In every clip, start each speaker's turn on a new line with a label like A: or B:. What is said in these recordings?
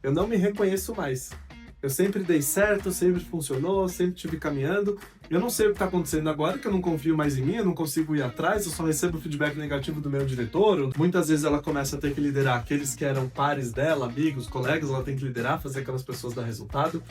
A: eu não me reconheço mais. Eu sempre dei certo, sempre funcionou, sempre estive caminhando. Eu não sei o que está acontecendo agora, que eu não confio mais em mim, eu não consigo ir atrás, eu só recebo feedback negativo do meu diretor. Muitas vezes ela começa a ter que liderar aqueles que eram pares dela, amigos, colegas, ela tem que liderar, fazer aquelas pessoas dar resultado.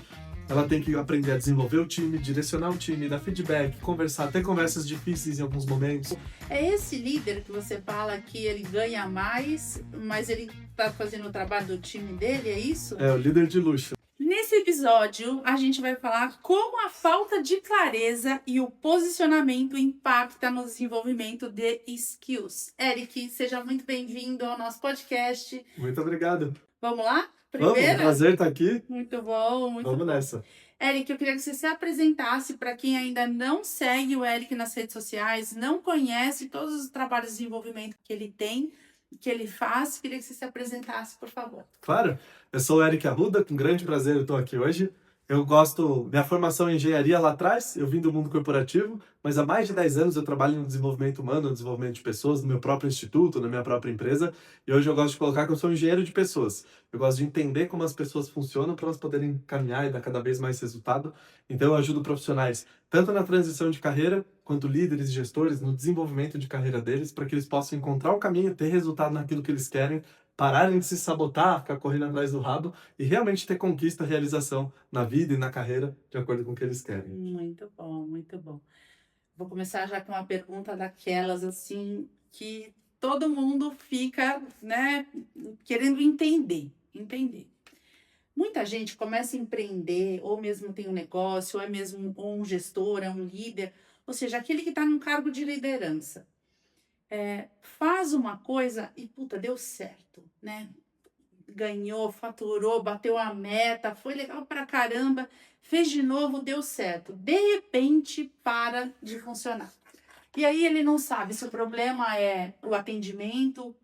A: Ela tem que aprender a desenvolver o time, direcionar o time, dar feedback, conversar, ter conversas difíceis em alguns momentos.
B: É esse líder que você fala que ele ganha mais, mas ele tá fazendo o trabalho do time dele, é isso?
A: É o líder de luxo.
B: Nesse episódio, a gente vai falar como a falta de clareza e o posicionamento impacta no desenvolvimento de skills. Eric, seja muito bem-vindo ao nosso podcast.
A: Muito obrigado.
B: Vamos lá?
A: Vamos, um prazer estar aqui.
B: Muito bom, muito
A: Vamos
B: bom.
A: nessa.
B: Eric, eu queria que você se apresentasse para quem ainda não segue o Eric nas redes sociais, não conhece todos os trabalhos de desenvolvimento que ele tem, que ele faz. Queria que você se apresentasse, por favor.
A: Claro, eu sou o Eric Arruda, com grande prazer eu estou aqui hoje. Minha formação é em engenharia lá atrás, eu vim do mundo corporativo, mas há mais de 10 anos eu trabalho no desenvolvimento humano, no desenvolvimento de pessoas, no meu próprio instituto, na minha própria empresa, e hoje eu gosto de colocar que eu sou um engenheiro de pessoas. Eu gosto de entender como as pessoas funcionam para elas poderem caminhar e dar cada vez mais resultado. Então eu ajudo profissionais, tanto na transição de carreira, quanto líderes e gestores, no desenvolvimento de carreira deles, para que eles possam encontrar o caminho, ter resultado naquilo que eles querem, pararem de se sabotar, ficar correndo atrás do rabo e realmente ter conquista, realização na vida e na carreira de acordo com o que eles querem.
B: Muito bom, muito bom. Vou começar já com uma pergunta daquelas assim que todo mundo fica, né, querendo entender. Muita gente começa a empreender, ou mesmo tem um negócio, ou é mesmo um gestor, é um líder, ou seja, aquele que está num cargo de liderança. Faz uma coisa e, puta, deu certo, né? Ganhou, faturou, bateu a meta, foi legal pra caramba, fez de novo, deu certo. De repente, para de funcionar. E aí ele não sabe se o problema é o atendimento,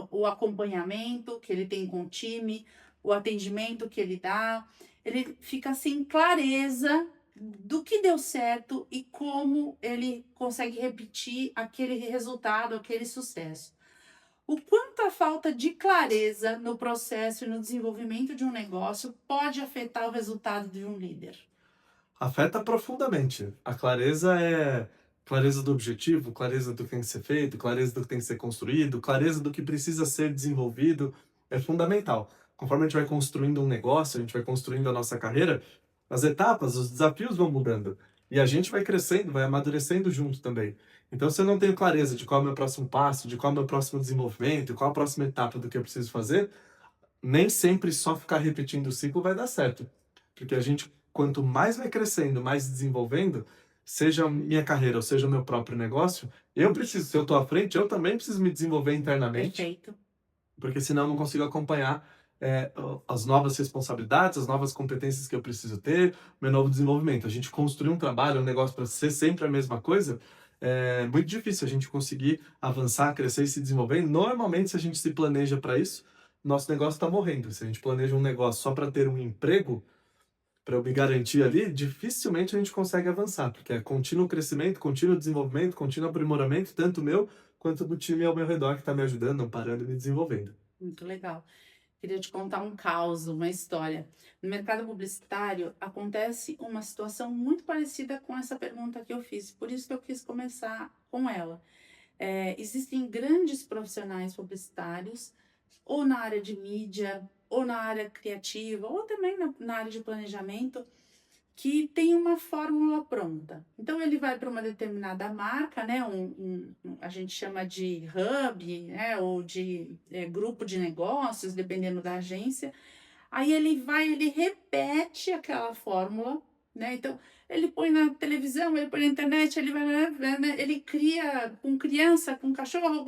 B: o acompanhamento que ele tem com o time, o atendimento que ele dá. Ele fica sem clareza do que deu certo e como ele consegue repetir aquele resultado, aquele sucesso. O quanto a falta de clareza no processo e no desenvolvimento de um negócio pode afetar o resultado de um líder?
A: Afeta profundamente. A clareza é clareza do objetivo, clareza do que tem que ser feito, clareza do que tem que ser construído, clareza do que precisa ser desenvolvido. É fundamental. Conforme a gente vai construindo um negócio, a gente vai construindo a nossa carreira, as etapas, os desafios vão mudando. E a gente vai crescendo, vai amadurecendo junto também. Então, se eu não tenho clareza de qual é o meu próximo passo, de qual é o meu próximo desenvolvimento, qual a próxima etapa do que eu preciso fazer, nem sempre só ficar repetindo o ciclo vai dar certo. Porque a gente, quanto mais vai crescendo, mais desenvolvendo, seja a minha carreira ou seja o meu próprio negócio, eu preciso, se eu estou à frente, eu também preciso me desenvolver internamente,
B: Perfeito.
A: porque senão eu não consigo acompanhar as novas responsabilidades, as novas competências que eu preciso ter, meu novo desenvolvimento. A gente construir um trabalho, um negócio para ser sempre a mesma coisa, é muito difícil a gente conseguir avançar, crescer e se desenvolver. Normalmente, se a gente se planeja para isso, nosso negócio está morrendo. Se a gente planeja um negócio só para ter um emprego, para eu me garantir ali, dificilmente a gente consegue avançar, porque é contínuo crescimento, contínuo desenvolvimento, contínuo aprimoramento, tanto meu quanto do time ao meu redor que está me ajudando, não parando e me desenvolvendo.
B: Muito legal. Queria te contar um caos, uma história. No mercado publicitário acontece uma situação muito parecida com essa pergunta que eu fiz, por isso que eu quis começar com ela. Existem grandes profissionais publicitários, ou na área de mídia, ou na área criativa, ou também na área de planejamento, que tem uma fórmula pronta. Então ele vai para uma determinada marca, né? A gente chama de hub, né? Ou de grupo de negócios, dependendo da agência. Aí ele repete aquela fórmula, né? Então ele põe na televisão, ele põe na internet, ele vai, né? Ele cria com criança, com cachorro,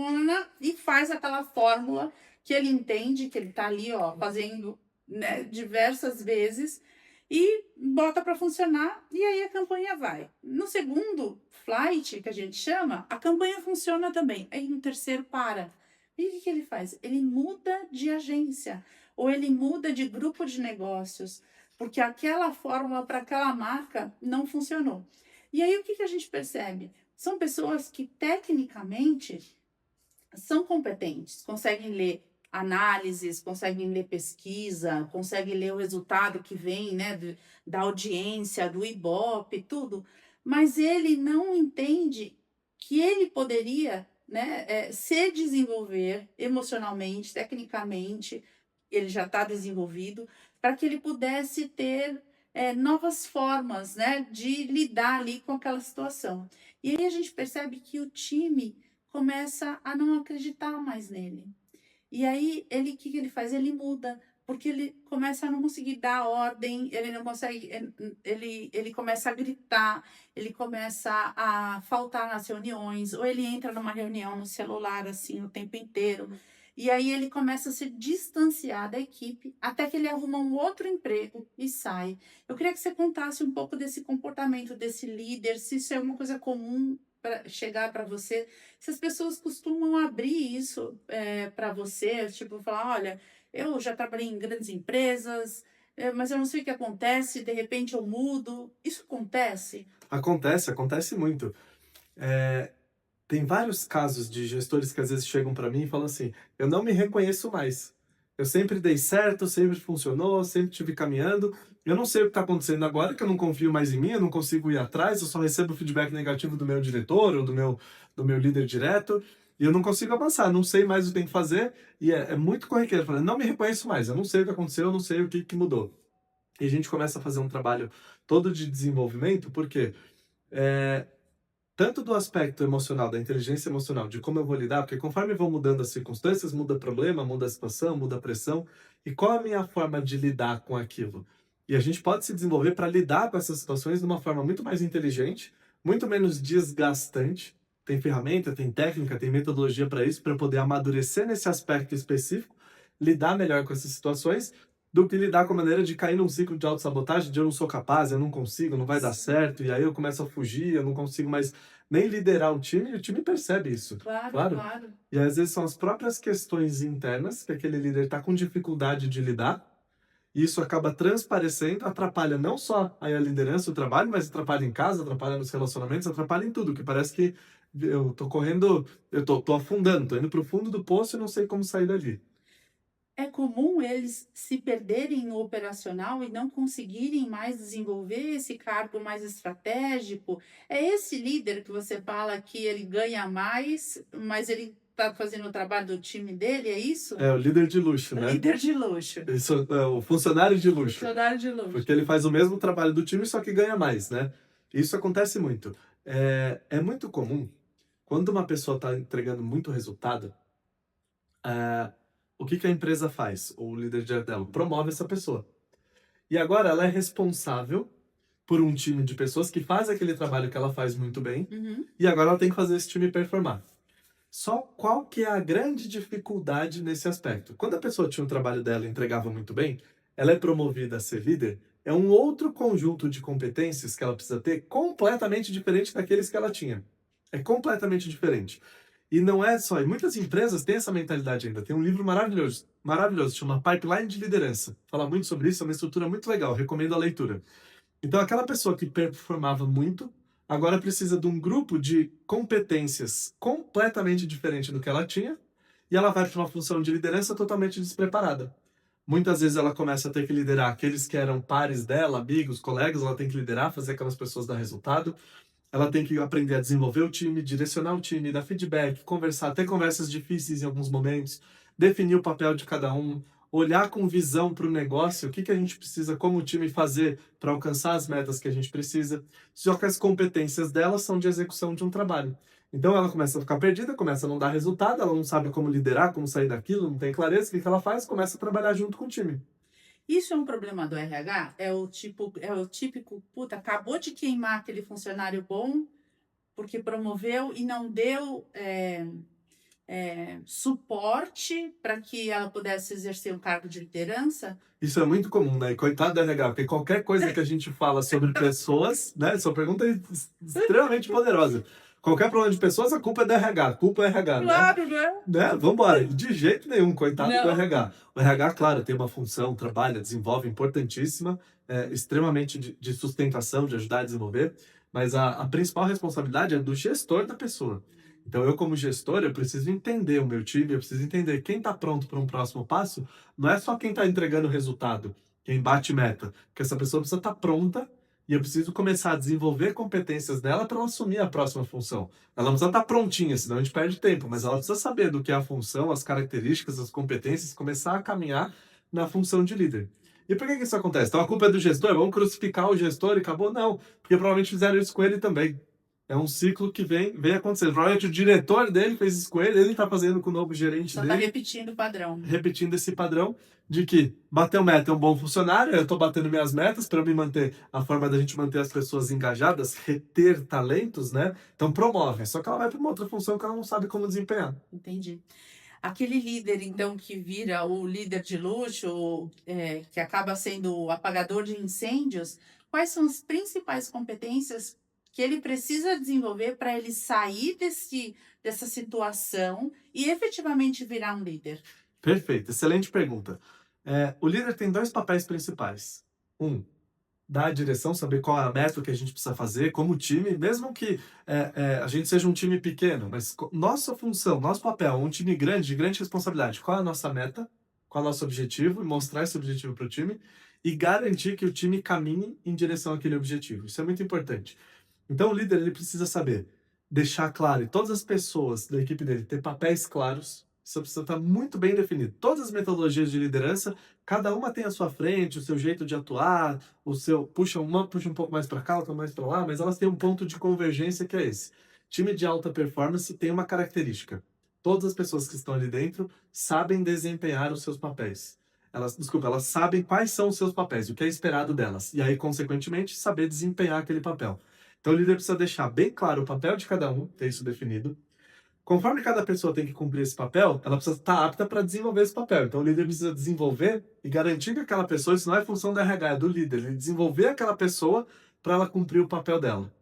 B: e faz aquela fórmula que ele entende que ele está ali, ó, fazendo, né, diversas vezes e bota para funcionar e aí a campanha vai. No segundo flight, que a gente chama, a campanha funciona também. Aí no terceiro para. E o que ele faz? Ele muda de agência ou ele muda de grupo de negócios, porque aquela fórmula para aquela marca não funcionou. E aí o que a gente percebe? São pessoas que tecnicamente são competentes, conseguem ler análises, conseguem ler pesquisa, conseguem ler o resultado que vem, né, da audiência, do Ibope, tudo, mas ele não entende que ele poderia, né, se desenvolver emocionalmente, tecnicamente, ele já está desenvolvido, para que ele pudesse ter novas formas, né, de lidar ali com aquela situação. E aí a gente percebe que o time começa a não acreditar mais nele. E aí ele, o que que ele faz? Ele muda, porque ele começa a não conseguir dar ordem, ele não consegue, ele começa a gritar, ele começa a faltar nas reuniões, ou ele entra numa reunião no celular assim o tempo inteiro. E aí ele começa a se distanciar da equipe, até que ele arruma um outro emprego e sai. Eu queria que você contasse um pouco desse comportamento desse líder, se isso é uma coisa comum para chegar para você, se as pessoas costumam abrir isso para você, tipo, falar, olha, eu já trabalhei em grandes empresas, mas eu não sei o que acontece, de repente eu mudo. Isso acontece?
A: Acontece muito. Eh, Tem vários casos de gestores que às vezes chegam para mim e falam assim: "Eu não me reconheço mais. Eu sempre dei certo, sempre funcionou, sempre tive caminhando. Eu não sei o que está acontecendo agora, que eu não confio mais em mim, eu não consigo ir atrás, eu só recebo feedback negativo do meu diretor ou do meu líder direto, e eu não consigo avançar, não sei mais o que tem que fazer", e é muito corriqueiro, falando: "Não me reconheço mais, eu não sei o que aconteceu, eu não sei o que mudou". E a gente começa a fazer um trabalho todo de desenvolvimento, porque eh, tanto do aspecto emocional, da inteligência emocional, de como eu vou lidar, porque conforme vão mudando as circunstâncias, muda o problema, muda a situação, muda a pressão, e qual a minha forma de lidar com aquilo? E a gente pode se desenvolver para lidar com essas situações de uma forma muito mais inteligente, muito menos desgastante. Tem ferramenta, tem técnica, tem metodologia para isso, para poder amadurecer nesse aspecto específico, lidar melhor com essas situações, do que lidar com a maneira de cair num ciclo de autossabotagem, de eu não sou capaz, eu não consigo, não vai dar certo, e aí eu começo a fugir, eu não consigo mais nem liderar o time, e o time percebe isso,
B: Claro,
A: claro.
B: claro.
A: E às vezes são as próprias questões internas que aquele líder está com dificuldade de lidar, e isso acaba transparecendo, atrapalha não só aí a liderança, o trabalho, mas atrapalha em casa, atrapalha nos relacionamentos, atrapalha em tudo, que parece que eu tô correndo, eu tô afundando, tô indo pro fundo do poço e não sei como sair dali.
B: É comum eles se perderem no operacional e não conseguirem mais desenvolver esse cargo mais estratégico. É esse líder que você fala que ele ganha mais, mas ele está fazendo o trabalho do time dele, é isso?
A: É o líder de luxo,
B: O
A: né?
B: líder de luxo.
A: Isso é o funcionário de luxo.
B: Funcionário de luxo.
A: Porque ele faz o mesmo trabalho do time, só que ganha mais, né? Isso acontece muito. É muito comum, quando uma pessoa está entregando muito resultado, o que que a empresa faz? O líder dela promove essa pessoa. E agora ela é responsável por um time de pessoas que faz aquele trabalho que ela faz muito bem,
B: Uhum.
A: e agora ela tem que fazer esse time performar. Só qual que é a grande dificuldade nesse aspecto? Quando a pessoa tinha o trabalho dela e entregava muito bem, ela é promovida a ser líder, é um outro conjunto de competências que ela precisa ter completamente diferente daqueles que ela tinha. É completamente diferente. E não é só, e muitas empresas têm essa mentalidade ainda. Tem um livro maravilhoso, maravilhoso, chama Pipeline de Liderança. Fala muito sobre isso, é uma estrutura muito legal, recomendo a leitura. Então, aquela pessoa que performava muito, agora precisa de um grupo de competências completamente diferente do que ela tinha, e ela vai para uma função de liderança totalmente despreparada. Muitas vezes ela começa a ter que liderar aqueles que eram pares dela, amigos, colegas, ela tem que liderar, fazer aquelas pessoas dar resultado. Ela tem que aprender a desenvolver o time, direcionar o time, dar feedback, conversar, ter conversas difíceis em alguns momentos, definir o papel de cada um, olhar com visão para o negócio, o que que a gente precisa como time fazer para alcançar as metas que a gente precisa. Só que as competências dela são de execução de um trabalho. Então ela começa a ficar perdida, começa a não dar resultado, ela não sabe como liderar, como sair daquilo, não tem clareza, o que que ela faz? Começa a trabalhar junto com o time.
B: Isso é um problema do RH? É o típico, puta, acabou de queimar aquele funcionário bom porque promoveu e não deu suporte para que ela pudesse exercer um cargo de liderança?
A: Isso é muito comum, né? E coitado da RH, porque qualquer coisa que a gente fala sobre pessoas, né? Sua pergunta é extremamente poderosa. Qualquer problema de pessoas, a culpa é do RH, a culpa é RH, né?
B: Claro, né?
A: Né? Vambora. De jeito nenhum, coitado do
B: Não.
A: RH. O RH, claro, tem uma função, trabalha, desenvolve, importantíssima, extremamente de sustentação, de ajudar a desenvolver, mas a principal responsabilidade é do gestor da pessoa. Então eu como gestor, eu preciso entender o meu time, eu preciso entender quem está pronto para um próximo passo, não é só quem está entregando resultado, quem bate meta, porque essa pessoa precisa estar pronta e eu preciso começar a desenvolver competências dela para ela assumir a próxima função. Ela não precisa estar prontinha, senão a gente perde tempo, mas ela precisa saber do que é a função, as características, as competências, começar a caminhar na função de líder. E por que que isso acontece? Então a culpa é do gestor? Vamos crucificar o gestor e acabou? Não, porque provavelmente fizeram isso com ele também. É um ciclo que vem acontecendo. Provavelmente o diretor dele fez isso com ele está fazendo com o novo gerente
B: Só está
A: dele,
B: repetindo o padrão.
A: repetindo esse padrão de que bater meta é um bom funcionário, eu estou batendo minhas metas para me manter, a forma da gente manter as pessoas engajadas, reter talentos, né? Então promove, só que ela vai para uma outra função que ela não sabe como desempenhar.
B: Entendi. Aquele líder, então, que vira o líder de luxo, que acaba sendo o apagador de incêndios, quais são as principais competências que ele precisa desenvolver para ele sair dessa situação e efetivamente virar um líder?
A: Perfeito, excelente pergunta. O líder tem dois papéis principais. Um, dar a direção, saber qual é a meta que a gente precisa fazer como time, mesmo que a gente seja um time pequeno, mas nossa função, nosso papel, um time grande, de grande responsabilidade, qual é a nossa meta, qual é o nosso objetivo, e mostrar esse objetivo para o time, e garantir que o time caminhe em direção àquele objetivo. Isso é muito importante. Então o líder ele precisa saber deixar claro, e todas as pessoas da equipe dele ter papéis claros, isso precisa estar muito bem definido. Todas as metodologias de liderança, cada uma tem a sua frente, o seu jeito de atuar, o seu puxa um pouco mais para cá, outra mais para lá, mas elas têm um ponto de convergência que é esse. Time de alta performance tem uma característica. Todas as pessoas que estão ali dentro sabem desempenhar os seus papéis. Elas sabem quais são os seus papéis, o que é esperado delas, e aí, consequentemente, saber desempenhar aquele papel. Então, o líder precisa deixar bem claro o papel de cada um, ter isso definido. Conforme cada pessoa tem que cumprir esse papel, ela precisa estar apta para desenvolver esse papel. Então, o líder precisa desenvolver e garantir que aquela pessoa, isso não é função da RH, é do líder, ele desenvolver aquela pessoa para ela cumprir o papel dela.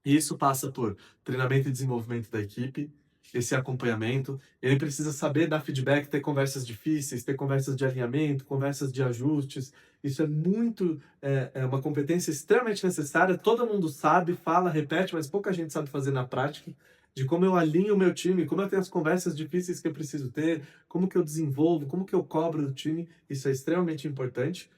A: E isso passa por treinamento e desenvolvimento da equipe, esse acompanhamento. Ele precisa saber dar feedback, ter conversas difíceis, ter conversas de alinhamento, conversas de ajustes. Isso é muito, é uma competência extremamente necessária. Todo mundo sabe, fala, repete, mas pouca gente sabe fazer na prática. De como eu alinho o meu time, como eu tenho as conversas difíceis que eu preciso ter, como que eu desenvolvo, como que eu cobro do time. Isso é extremamente importante.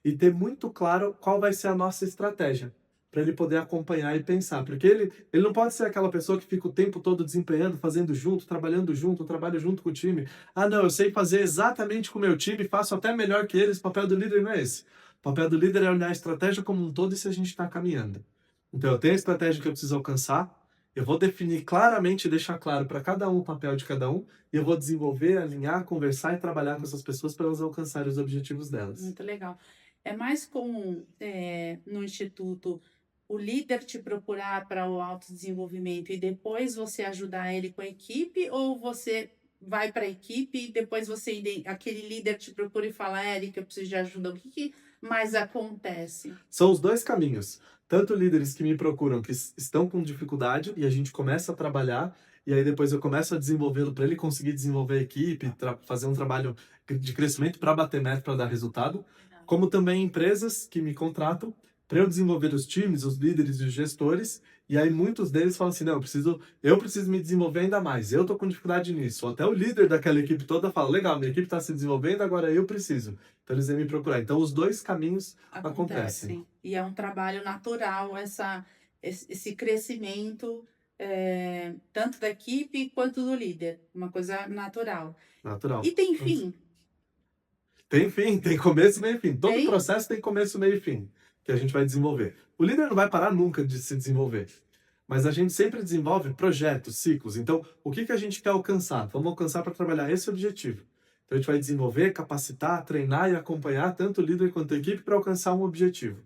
A: E ter muito claro qual vai ser a nossa estratégia para ele poder acompanhar e pensar, porque ele não pode ser aquela pessoa que fica o tempo todo desempenhando, fazendo junto, trabalhando junto, trabalha junto com o time. Ah, não, eu sei fazer exatamente com o meu time, faço até melhor que eles. O papel do líder não é esse. O papel do líder é olhar a estratégia como um todo e se a gente está caminhando. Então, eu tenho a estratégia que eu preciso alcançar, eu vou definir claramente e deixar claro para cada um o papel de cada um, e eu vou desenvolver, alinhar, conversar e trabalhar com essas pessoas para elas alcançarem os objetivos delas.
B: Muito legal. É mais comum no instituto o líder te procurar para o autodesenvolvimento e depois você ajudar ele com a equipe, ou você vai para a equipe e depois aquele líder te procura e fala, Érica, eu preciso de ajuda. O que mais acontece?
A: São os dois caminhos. Tanto líderes que me procuram que estão com dificuldade e a gente começa a trabalhar, e aí depois eu começo a desenvolvê-lo para ele conseguir desenvolver a equipe, fazer um trabalho de crescimento para bater meta, para dar resultado, como também empresas que me contratam para eu desenvolver os times, os líderes e os gestores, e aí muitos deles falam assim, não, eu preciso me desenvolver ainda mais, eu tô com dificuldade nisso. Ou até o líder daquela equipe toda fala, legal, minha equipe está se desenvolvendo, agora eu preciso. Então eles vêm me procurar. Então os dois caminhos acontecem.
B: E é um trabalho natural esse crescimento, tanto da equipe quanto do líder. Uma coisa natural.
A: Natural.
B: E tem fim?
A: Tem fim, tem começo, meio e fim. Todo
B: Tem?
A: processo tem começo, meio e fim, que a gente vai desenvolver. O líder não vai parar nunca de se desenvolver, mas a gente sempre desenvolve projetos, ciclos. Então, o que a gente quer alcançar? Vamos alcançar para trabalhar esse objetivo. Então, a gente vai desenvolver, capacitar, treinar e acompanhar tanto o líder quanto a equipe para alcançar um objetivo.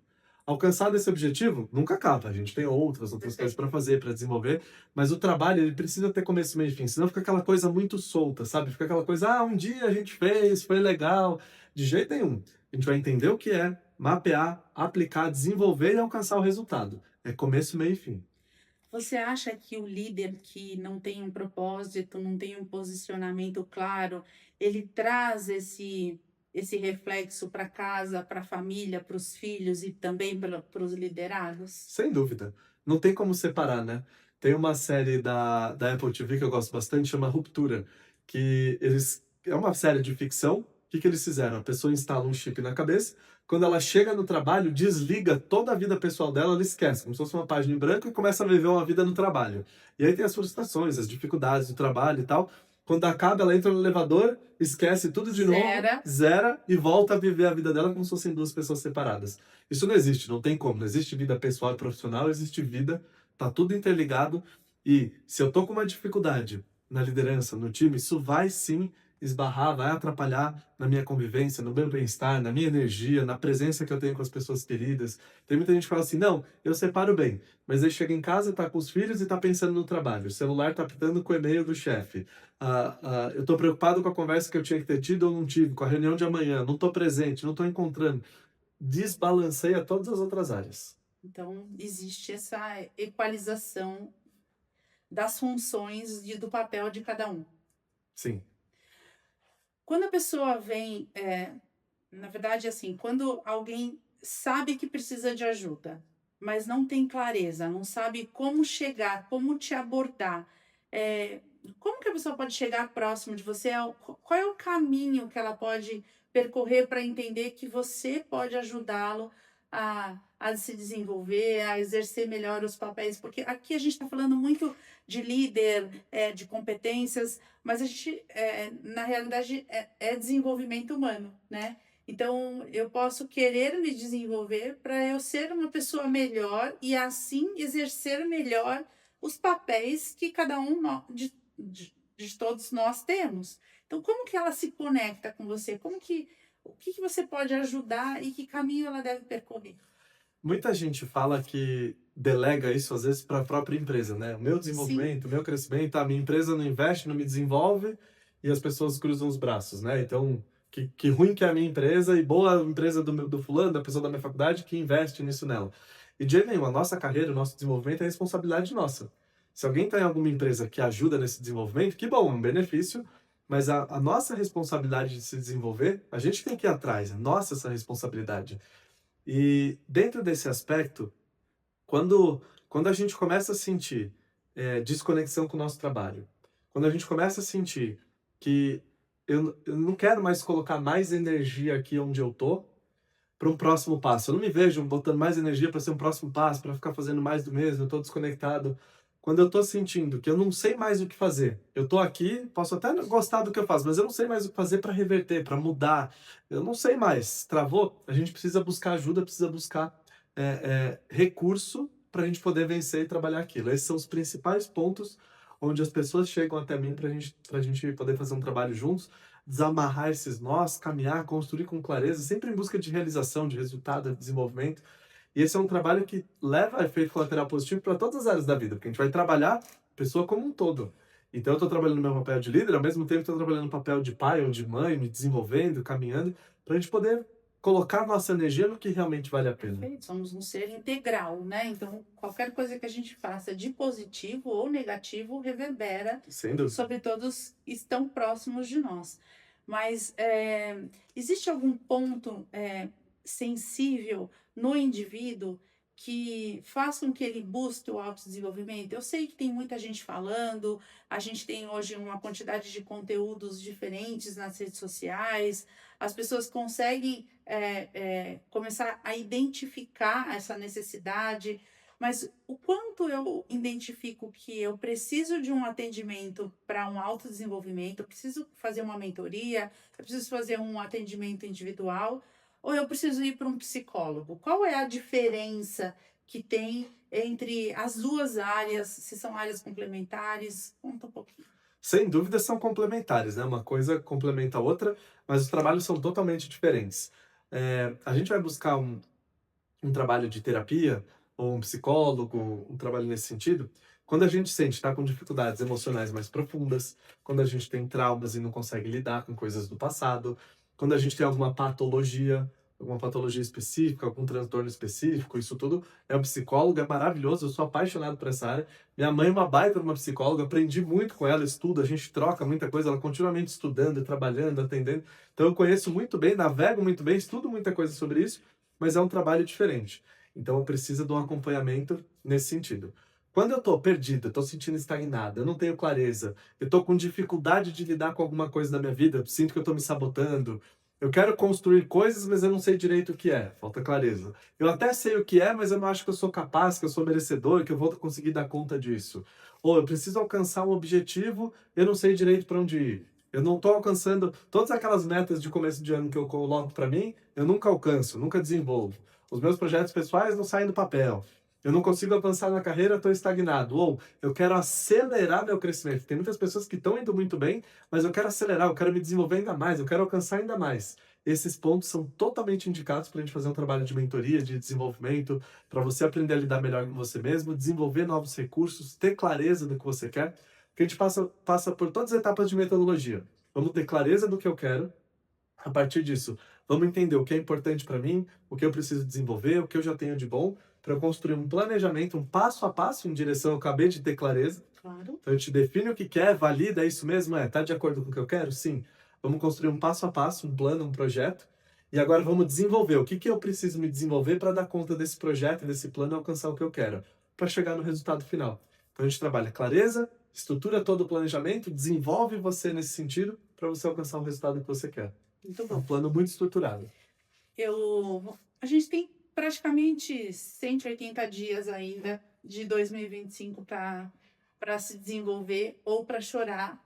A: Alcançado esse objetivo, nunca acaba. A gente tem outras coisas para fazer, para desenvolver, mas o trabalho ele precisa ter começo, meio e fim, senão fica aquela coisa muito solta, sabe? Fica aquela coisa, um dia a gente fez, foi legal. De jeito nenhum. A gente vai entender o que é, mapear, aplicar, desenvolver e alcançar o resultado. É começo, meio e fim.
B: Você acha que o líder que não tem um propósito, não tem um posicionamento claro, ele traz esse reflexo para casa, para a família, para os filhos e também para os liderados?
A: Sem dúvida. Não tem como separar, né? Tem uma série da Apple TV que eu gosto bastante, chama Ruptura, que eles é uma série de ficção. O que que eles fizeram? A pessoa instala um chip na cabeça, quando ela chega no trabalho, desliga toda a vida pessoal dela, ela esquece, como se fosse uma página em branco e começa a viver uma vida no trabalho. E aí tem as frustrações, as dificuldades do trabalho e tal. Quando acaba, ela entra no elevador, esquece tudo de novo,
B: Zera.
A: zera e volta a viver a vida dela como se fossem duas pessoas separadas. Isso não existe, não tem como. Não existe vida pessoal e profissional, existe vida, tá tudo interligado. E se eu tô com uma dificuldade na liderança, no time, isso vai sim esbarrar, vai atrapalhar na minha convivência, no meu bem-estar, na minha energia, na presença que eu tenho com as pessoas queridas. Tem muita gente que fala assim, não, eu separo bem, mas aí chega em casa, tá com os filhos e tá pensando no trabalho. O celular tá pitando com o e-mail do chefe. Eu tô preocupado com a conversa que eu tinha que ter tido ou não tive, com a reunião de amanhã, não tô presente, não tô encontrando. Desbalanceia todas as outras áreas.
B: Então, existe essa equalização das funções do papel de cada um.
A: Sim,
B: Quando a pessoa vem, na verdade, assim, quando alguém sabe que precisa de ajuda, mas não tem clareza, não sabe como chegar, como te abordar, como que a pessoa pode chegar próximo de você? Qual é o caminho que ela pode percorrer para entender que você pode ajudá-lo a se desenvolver, a exercer melhor os papéis? Porque aqui a gente está falando muito de líder, de competências, mas a gente, na realidade, é desenvolvimento humano, né? Então, eu posso querer me desenvolver para eu ser uma pessoa melhor e, assim, exercer melhor os papéis que cada um de todos nós temos. Então, como que ela se conecta com você? O que que você pode ajudar e que caminho ela deve percorrer?
A: muita gente fala que delega isso às vezes para a própria empresa, né? O meu
B: Sim,
A: desenvolvimento, o meu crescimento, a minha empresa não investe, não me desenvolve e as pessoas cruzam os braços, né? Então, que ruim que é a minha empresa e boa a empresa do fulano, da pessoa da minha faculdade que investe nisso nela. E de jeito nenhum, a nossa carreira, o nosso desenvolvimento é responsabilidade nossa. Se alguém está em alguma empresa que ajuda nesse desenvolvimento, que bom, é um benefício, mas a nossa responsabilidade de se desenvolver, a gente tem que ir atrás, é nossa essa responsabilidade. E dentro desse aspecto, quando a gente começa a sentir desconexão com o nosso trabalho, quando a gente começa a sentir que eu não quero mais colocar mais energia aqui onde eu tô para um próximo passo. Eu não me vejo botando mais energia para ser um próximo passo, para ficar fazendo mais do mesmo, eu estou desconectado. Quando eu estou sentindo que eu não sei mais o que fazer, eu estou aqui, posso até gostar do que eu faço, mas eu não sei mais o que fazer para reverter, para mudar. Eu não sei mais. Travou? A gente precisa buscar ajuda, precisa buscar recurso para a gente poder vencer e trabalhar aquilo. Esses são os principais pontos onde as pessoas chegam até mim para a gente poder fazer um trabalho juntos, desamarrar esses nós, caminhar, construir com clareza, sempre em busca de realização, de resultado, de desenvolvimento. E esse é um trabalho que leva a efeito colateral positivo para todas as áreas da vida, porque a gente vai trabalhar a pessoa como um todo. Então, eu estou trabalhando no meu papel de líder, ao mesmo tempo estou trabalhando no papel de pai ou de mãe, me desenvolvendo, caminhando, para a gente poder colocar nossa energia no que realmente vale a pena.
B: perfeito. Somos um ser integral, né? Então, qualquer coisa que a gente faça de positivo ou negativo reverbera
A: Sem dúvida.
B: sobre todos que estão próximos de nós. Mas existe algum ponto sensível no indivíduo que faça com que ele busque o autodesenvolvimento? Eu sei que tem muita gente falando, a gente tem hoje uma quantidade de conteúdos diferentes nas redes sociais, as pessoas conseguem começar a identificar essa necessidade, mas o quanto eu identifico que eu preciso de um atendimento para um autodesenvolvimento, eu preciso fazer uma mentoria, eu preciso fazer um atendimento individual, ou eu preciso ir para um psicólogo? Qual é a diferença que tem entre as duas áreas? Se são áreas complementares? Conta um pouquinho.
A: Sem dúvida são complementares, né? Uma coisa complementa a outra, mas os trabalhos são totalmente diferentes. A gente vai buscar um trabalho de terapia, ou um psicólogo, um trabalho nesse sentido, quando a gente sente está com dificuldades emocionais mais profundas, quando a gente tem traumas e não consegue lidar com coisas do passado, quando a gente tem alguma patologia específica, algum transtorno específico, isso tudo é um psicólogo, é maravilhoso, eu sou apaixonado por essa área. Minha mãe é uma baita de uma psicóloga, aprendi muito com ela, estudo, a gente troca muita coisa, ela continuamente estudando, trabalhando, atendendo. Então eu conheço muito bem, navego muito bem, estudo muita coisa sobre isso, mas é um trabalho diferente. Então precisa de um acompanhamento nesse sentido. Quando eu tô perdido, eu tô sentindo estagnado, eu não tenho clareza, eu tô com dificuldade de lidar com alguma coisa na minha vida, eu sinto que eu tô me sabotando, eu quero construir coisas, mas eu não sei direito o que é, falta clareza. Eu até sei o que é, mas eu não acho que eu sou capaz, que eu sou merecedor, que eu vou conseguir dar conta disso. Ou eu preciso alcançar um objetivo, eu não sei direito para onde ir. Eu não tô alcançando todas aquelas metas de começo de ano que eu coloco para mim, eu nunca alcanço, nunca desenvolvo. Os meus projetos pessoais não saem do papel. Eu não consigo avançar na carreira, estou estagnado. Ou eu quero acelerar meu crescimento. Tem muitas pessoas que estão indo muito bem, mas eu quero acelerar, eu quero me desenvolver ainda mais, eu quero alcançar ainda mais. Esses pontos são totalmente indicados para a gente fazer um trabalho de mentoria, de desenvolvimento, para você aprender a lidar melhor com você mesmo, desenvolver novos recursos, ter clareza do que você quer. Porque a gente passa por todas as etapas de metodologia. Vamos ter clareza do que eu quero. A partir disso, vamos entender o que é importante para mim, o que eu preciso desenvolver, o que eu já tenho de bom, para eu construir um planejamento, um passo a passo em direção, eu acabei de ter clareza.
B: Claro.
A: Então a gente define o que quer, valida, é isso mesmo? Tá de acordo com o que eu quero? Sim. Vamos construir um passo a passo, um plano, um projeto. E agora vamos desenvolver. O que eu preciso me desenvolver para dar conta desse projeto, desse plano e alcançar o que eu quero, para chegar no resultado final. Então a gente trabalha clareza, estrutura todo o planejamento, desenvolve você nesse sentido para você alcançar o resultado que você quer.
B: Muito
A: É um
B: bom.
A: plano muito estruturado.
B: A gente tem praticamente 180 dias ainda de 2025 para se desenvolver ou para chorar,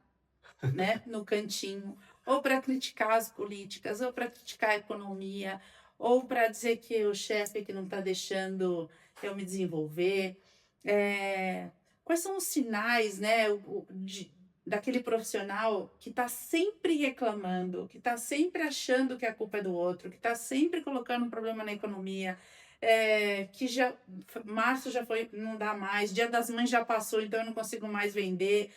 B: né, no cantinho, ou para criticar as políticas, ou para criticar a economia, ou para dizer que o chefe que não está deixando eu me desenvolver. Quais são os sinais, né, daquele profissional que está sempre reclamando, que está sempre achando que a culpa é do outro, que está sempre colocando um problema na economia, que já março já foi, não dá mais, Dia das Mães já passou, então eu não consigo mais vender.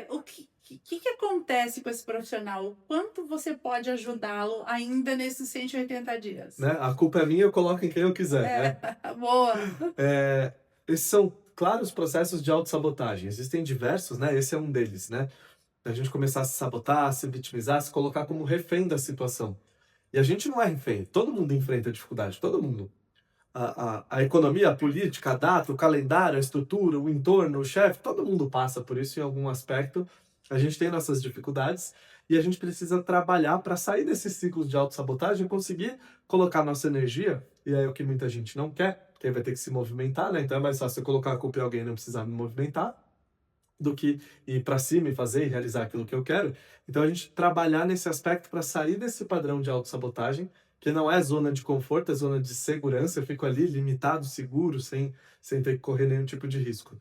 B: O que acontece com esse profissional? O quanto você pode ajudá-lo ainda nesses 180 dias?
A: Né? A culpa é minha, eu coloco em quem eu quiser, né?
B: Boa.
A: É, esses são claros processos de autossabotagem. Existem diversos, né? Esse é um deles, né? A gente começar a se sabotar, a se vitimizar, a se colocar como refém da situação. E a gente não é refém. Todo mundo enfrenta dificuldade, todo mundo. A economia, a política, a data, o calendário, a estrutura, o entorno, o chefe, todo mundo passa por isso em algum aspecto. A gente tem nossas dificuldades e a gente precisa trabalhar para sair desses ciclos de autossabotagem e conseguir colocar nossa energia, e é o que muita gente não quer, porque aí vai ter que se movimentar, né? Então é mais fácil eu colocar a culpa em alguém e não precisar me movimentar do que ir para cima e fazer e realizar aquilo que eu quero. Então a gente trabalhar nesse aspecto para sair desse padrão de autossabotagem, que não é zona de conforto, é zona de segurança. Eu fico ali limitado, seguro, sem ter que correr nenhum tipo de risco.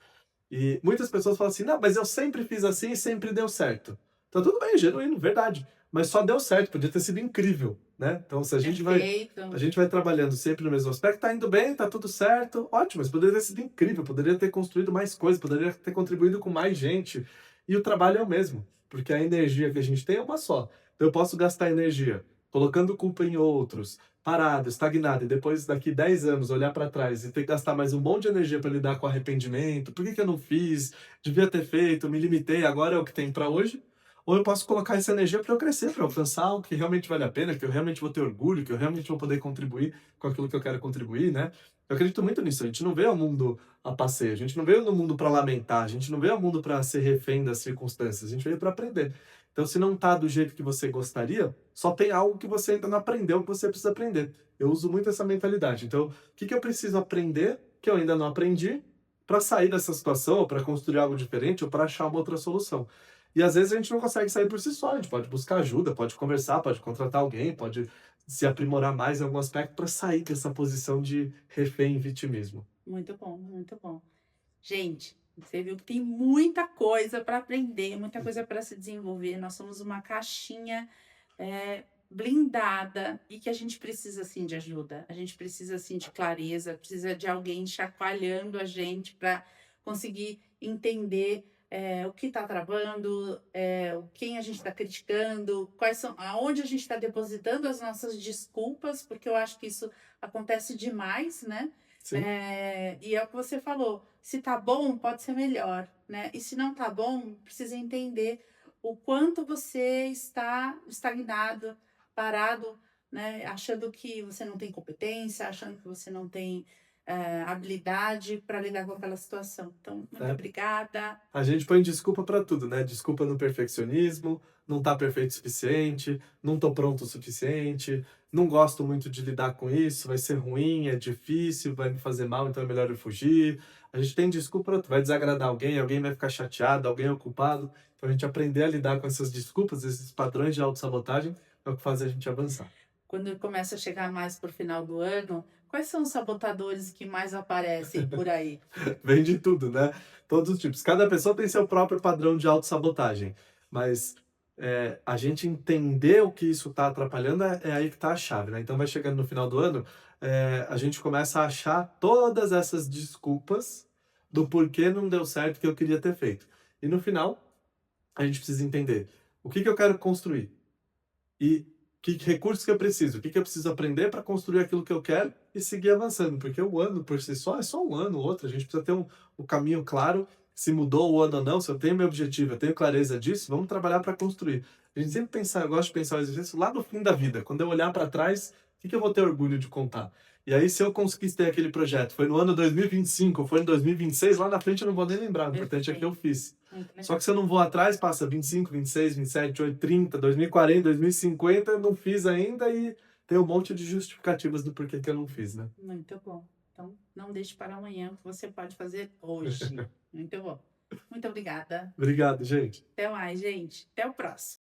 A: E muitas pessoas falam assim: não, mas eu sempre fiz assim e sempre deu certo. Então tudo bem, genuíno, verdade. Mas só deu certo, podia ter sido incrível, né? Então se
B: Perfeito.
A: a gente vai trabalhando sempre no mesmo aspecto, tá indo bem, tá tudo certo, ótimo, mas poderia ter sido incrível, poderia ter construído mais coisas, poderia ter contribuído com mais gente. E o trabalho é o mesmo, porque a energia que a gente tem é uma só. Então eu posso gastar energia colocando culpa em outros, parado, estagnado, e depois daqui 10 anos olhar para trás e ter que gastar mais um monte de energia para lidar com arrependimento, por que eu não fiz, devia ter feito, me limitei, agora é o que tem para hoje. Ou eu posso colocar essa energia para eu crescer, para alcançar o que realmente vale a pena, que eu realmente vou ter orgulho, que eu realmente vou poder contribuir com aquilo que eu quero contribuir, né? Eu acredito muito nisso. A gente não vê o mundo a passeio, a gente não veio no mundo para lamentar, a gente não veio ao mundo para ser refém das circunstâncias, a gente veio para aprender. Então, se não tá do jeito que você gostaria, só tem algo que você ainda não aprendeu, que você precisa aprender. Eu uso muito essa mentalidade. Então, o que eu preciso aprender que eu ainda não aprendi para sair dessa situação, ou para construir algo diferente, ou para achar uma outra solução? E às vezes a gente não consegue sair por si só, a gente pode buscar ajuda, pode conversar, pode contratar alguém, pode se aprimorar mais em algum aspecto para sair dessa posição de refém e vitimismo.
B: Muito bom, muito bom. Gente, você viu que tem muita coisa para aprender, muita coisa para se desenvolver. Nós somos uma caixinha blindada e que a gente precisa sim de ajuda. A gente precisa sim de clareza, precisa de alguém chacoalhando a gente para conseguir entender o que está travando, quem a gente está criticando, aonde a gente está depositando as nossas desculpas, porque eu acho que isso acontece demais, né?
A: Sim,
B: E é o que você falou, se tá bom, pode ser melhor, né? E se não tá bom, precisa entender o quanto você está estagnado, parado, né? Achando que você não tem competência, achando que você não tem habilidade para lidar com aquela situação. Então, muito
A: É.
B: obrigada.
A: A gente põe desculpa pra tudo, né? Desculpa no perfeccionismo, não tá perfeito o suficiente, não tô pronto o suficiente, não gosto muito de lidar com isso, vai ser ruim, é difícil, vai me fazer mal, então é melhor eu fugir. A gente tem desculpa pra tudo, vai desagradar alguém, alguém vai ficar chateado, alguém é o culpado. Então a gente aprender a lidar com essas desculpas, esses padrões de autossabotagem, é o que faz a gente avançar.
B: Quando começa a chegar mais para o final do ano, quais são os sabotadores que mais aparecem por aí?
A: Vem de tudo, né? Todos os tipos. Cada pessoa tem seu próprio padrão de autossabotagem, mas a gente entender o que isso está atrapalhando é aí que está a chave, né? Então vai chegando no final do ano, a gente começa a achar todas essas desculpas do porquê não deu certo o que eu queria ter feito. E no final, a gente precisa entender o que que eu quero construir e que recursos que eu preciso, o que que eu preciso aprender para construir aquilo que eu quero e seguir avançando, porque o ano por si só é só um ano ou outro, a gente precisa ter um caminho claro, se mudou o ano ou não, se eu tenho meu objetivo, eu tenho clareza disso, vamos trabalhar para construir. A gente sempre pensar, eu gosto de pensar o exercício lá no fim da vida, quando eu olhar para trás, o que que eu vou ter orgulho de contar? E aí, se eu conseguisse ter aquele projeto, foi no ano 2025, foi em 2026, lá na frente eu não vou nem lembrar, o importante é que eu fiz.
B: Muito
A: Só
B: legal.
A: que se eu não vou atrás, passa 25, 26, 27, 28, 30, 2040, 2050, não fiz ainda e tem um monte de justificativas do porquê que eu não fiz, né?
B: Muito bom. Então, não deixe para amanhã, que você pode fazer hoje. Muito bom. Muito obrigada.
A: Obrigado, gente.
B: Até mais, gente. Até o próximo.